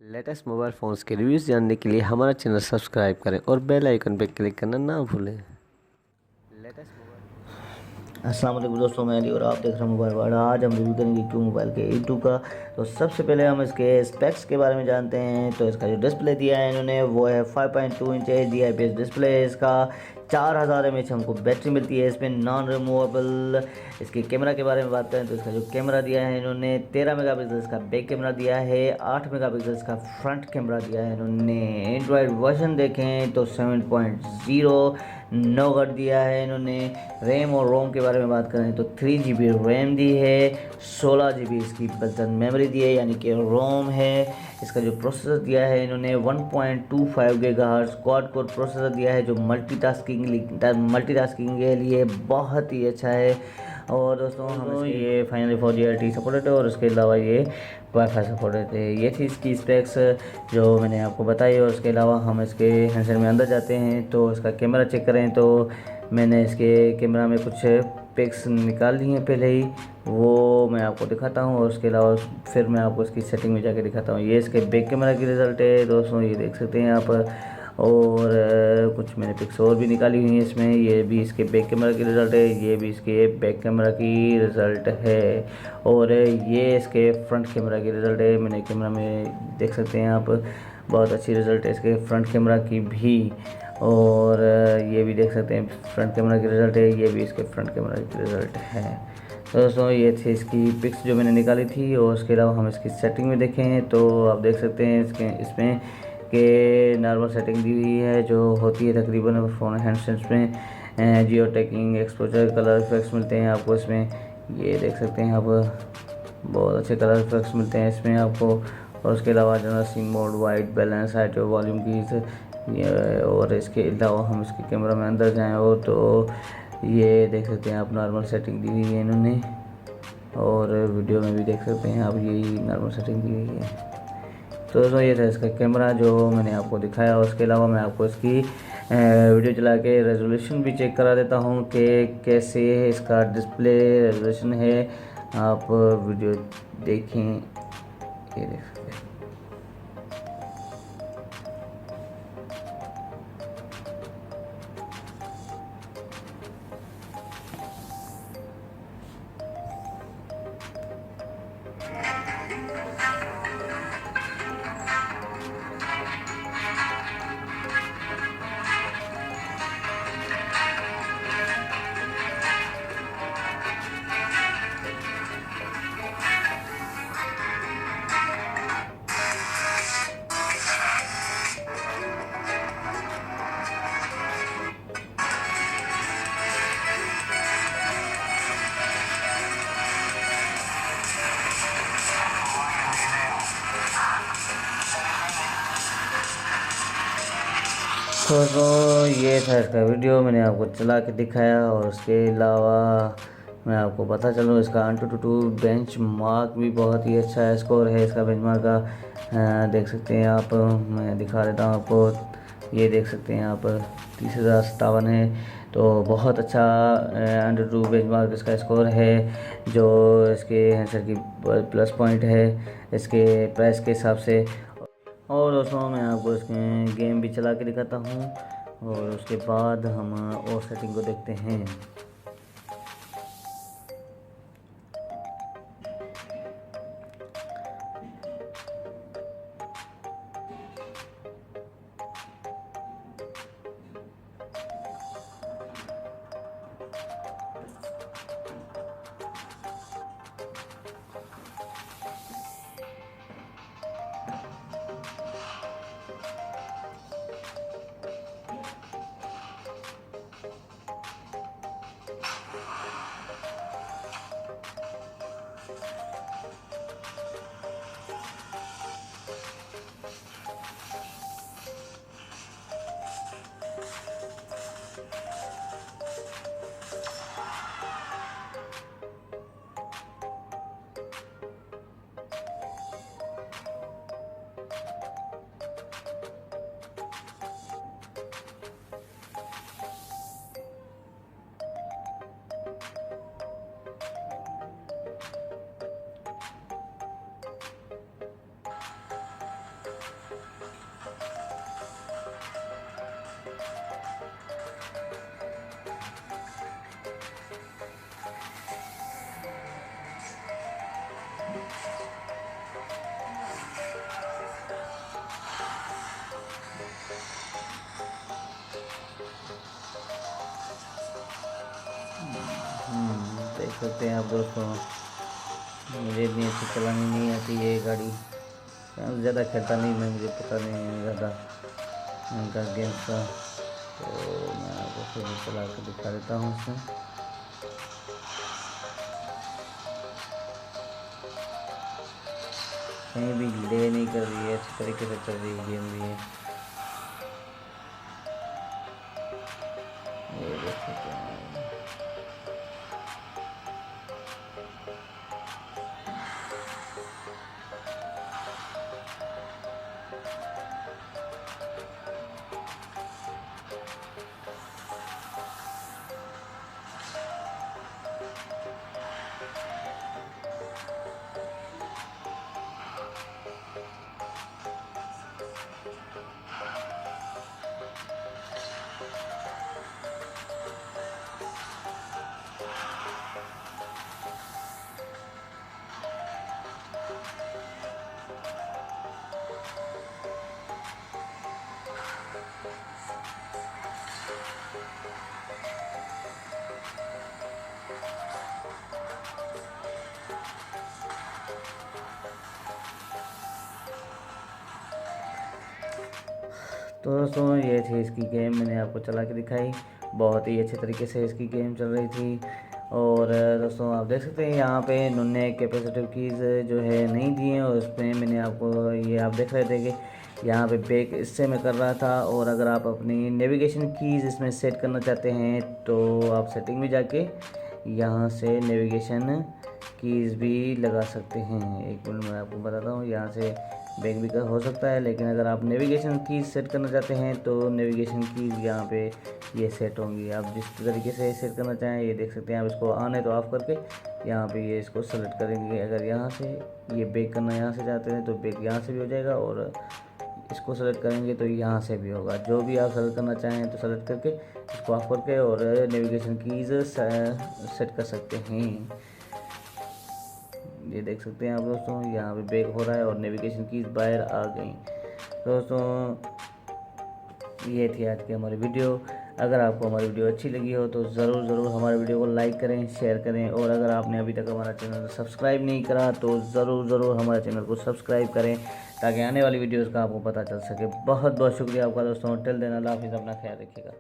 Latest mobile phones के reviews जानने के लिए हमारा चैनल सब्सक्राइब करें और बेल आइकन पर क्लिक करना ना भूलें। लेटेस्ट मोबाइल अस्सलाम वालेकुम दोस्तों, मैं अली और आप देख रहे हैं मोबाइल वर्ल्ड। आज हम रिव्यू करेंगे क्यू मोबाइल के E2 का। तो सबसे पहले हम इसके स्पेक्स के बारे में जानते हैं। तो इसका जो डिस्प्ले दिया है इन्होंने वो है 5.2 इंच HD IPS डिस्प्ले है इसका। 4000 mAh हमको बैटरी मिलती है इसमें नॉन रिमूवेबल। इसके कैमरा के बारे में बात करें तो इसका जो कैमरा दिया है इन्होंने 13 मेगापिक्सल का बैक कैमरा दिया है, 8 मेगापिक्सल का फ्रंट कैमरा दिया है इन्होंने। एंड्रॉयड वर्जन देखें तो 7.0 नौगढ़ दिया है इन्होंने। रैम और रोम के बारे में बात करें तो 3GB रैम दी है, 16GB इसकी बल्कन मेमोरी दी है यानी कि रोम है। इसका जो प्रोसेसर दिया है इन्होंने 1.25 GHz क्वाड कोर प्रोसेसर दिया है जो मल्टीटास्किंग के लिए बहुत ही अच्छा है। और दोस्तों हम ये फाइनली 4G सपोर्टेड है और उसके अलावा ये वाईफाई सपोर्टेड है। ये थी इसकी स्पेक्स जो मैंने आपको बताई। और उसके अलावा हम इसके हैंडसेट में अंदर जाते हैं तो इसका कैमरा चेक करें तो मैंने इसके कैमरा में कुछ पिक्स निकाल ली हैं पहले ही, वो मैं आपको दिखाता हूँ। और उसके अलावा फिर मैं आपको इसकी सेटिंग में जाके दिखाता हूँ। ये इसके बैक कैमरा की रिज़ल्ट है दोस्तों, ये देख सकते हैं आप। और कुछ मैंने पिक्स और भी निकाली हुई हैं इसमें। ये भी इसके बैक कैमरा की रिज़ल्ट है, ये भी इसके बैक कैमरा की रिज़ल्ट है। और ये इसके फ्रंट कैमरा की रिज़ल्ट है। मैंने कैमरा में देख सकते हैं आप, बहुत अच्छी रिज़ल्ट है इसके फ्रंट कैमरा की भी। और ये भी देख सकते हैं फ्रंट कैमरा की रिज़ल्ट है, ये भी इसके फ्रंट कैमरा की रिज़ल्ट है। तो दोस्तों ये थी इसकी पिक्स जो मैंने निकाली थी। और उसके अलावा हम इसकी सेटिंग में देखें तो आप देख सकते हैं इसमें के नॉर्मल सेटिंग दी हुई है जो होती है तकरीबन फ़ोन हैंडसेट्स में। Geo tagging, exposure, colour effects मिलते हैं आपको इसमें। ये देख सकते हैं आप, बहुत अच्छे कलर इफेक्ट्स मिलते हैं इसमें आपको। और उसके अलावा general scene mode, white balance, height और वॉल्यूम की और इसके अलावा हम इसके कैमरा में अंदर जाएँ और तो ये देख सकते हैं आप नॉर्मल सेटिंग दी हुई है इन्होंने। और वीडियो में भी देख सकते हैं आप, यही नॉर्मल सेटिंग दी हुई है। तो दोस्तों ये था इसका कैमरा जो मैंने आपको दिखाया। उसके अलावा मैं आपको इसकी वीडियो चला के रेजोल्यूशन भी चेक करा देता हूँ कि कैसे इसका डिस्प्ले रेजोल्यूशन है। आप वीडियो देखें, ये देख सकते हैं। तो ये था इसका वीडियो, मैंने आपको चला के दिखाया। और उसके अलावा मैं आपको पता चलूँ इसका AnTuTu बेंच मार्क भी बहुत ही अच्छा स्कोर है इसका बेंच मार्क का। देख सकते हैं आप, मैं दिखा देता हूँ आपको। ये देख सकते हैं आप 30,057 है। तो बहुत अच्छा AnTuTu बेंच मार्क इसका स्कोर है जो इसके हैंडसेट की प्लस पॉइंट है इसके प्राइस के हिसाब से। और दोस्तों मैं आपको इसमें गेम भी चला के दिखाता हूँ और उसके बाद हम और सेटिंग को देखते हैं। सकते हैं आप दोस्तों। मुझे इतनी अच्छी चलानी नहीं आती ये गाड़ी, ज़्यादा खेलता नहीं मैं, मुझे पता नहीं है ज़्यादा इनका गेम्स का। तो मैं आपको फिर चला कर दिखा देता हूँ इसमें। कहीं भी ले नहीं कर रही है, अच्छी तरीके से चल रही है गेम भी है, ये देख सकते हैं। तो दोस्तों ये थी इसकी गेम, मैंने आपको चला के दिखाई। बहुत ही अच्छे तरीके से इसकी गेम चल रही थी। और दोस्तों आप देख सकते हैं यहाँ पे इन्होंने कैपेसिटिव कीज़ जो है नहीं दिए हैं, और उसमें मैंने आपको ये आप देख रहे थे कि यहाँ पे बैक इससे मैं कर रहा था। और अगर आप अपनी नेविगेशन कीज़ इसमें सेट करना चाहते हैं तो आप सेटिंग में जाके यहाँ से नेविगेशन कीज़ भी लगा सकते हैं। एक मिनट मैं आपको बताता हूँ, यहाँ से बैक भी हो सकता है, लेकिन अगर आप नेविगेशन कीज़ सेट करना चाहते हैं तो नेविगेशन कीज़ यहाँ पे ये सेट होंगी। आप जिस तरीके से सेट करना चाहें ये देख सकते हैं। आप इसको ऑन है तो ऑफ़ करके यहाँ पे ये इसको सेलेक्ट करेंगे। अगर यहाँ से ये बैक करना यहाँ से चाहते हैं तो बैक यहाँ से भी हो जाएगा, और इसको सेलेक्ट करेंगे तो यहाँ से भी होगा। जो भी आप सेलेक्ट करना चाहें तो सेलेक्ट करके इसको ऑफ करके और नेविगेशन कीज़ सेट कर सकते हैं। ये देख सकते हैं आप दोस्तों, यहाँ पे बैक हो रहा है और नेविगेशन कीज़ बाहर आ गई। दोस्तों ये थी आज की हमारी वीडियो। अगर आपको हमारी वीडियो अच्छी लगी हो तो ज़रूर हमारे वीडियो को लाइक करें, शेयर करें, और अगर आपने अभी तक हमारा चैनल सब्सक्राइब नहीं करा तो ज़रूर हमारे चैनल को सब्सक्राइब करें, ताकि आने वाली वीडियोज़ का आपको पता चल सके। बहुत बहुत शुक्रिया आपका दोस्तों। टिल देन अल्लाह हाफिज़, अपना ख्याल रखिएगा।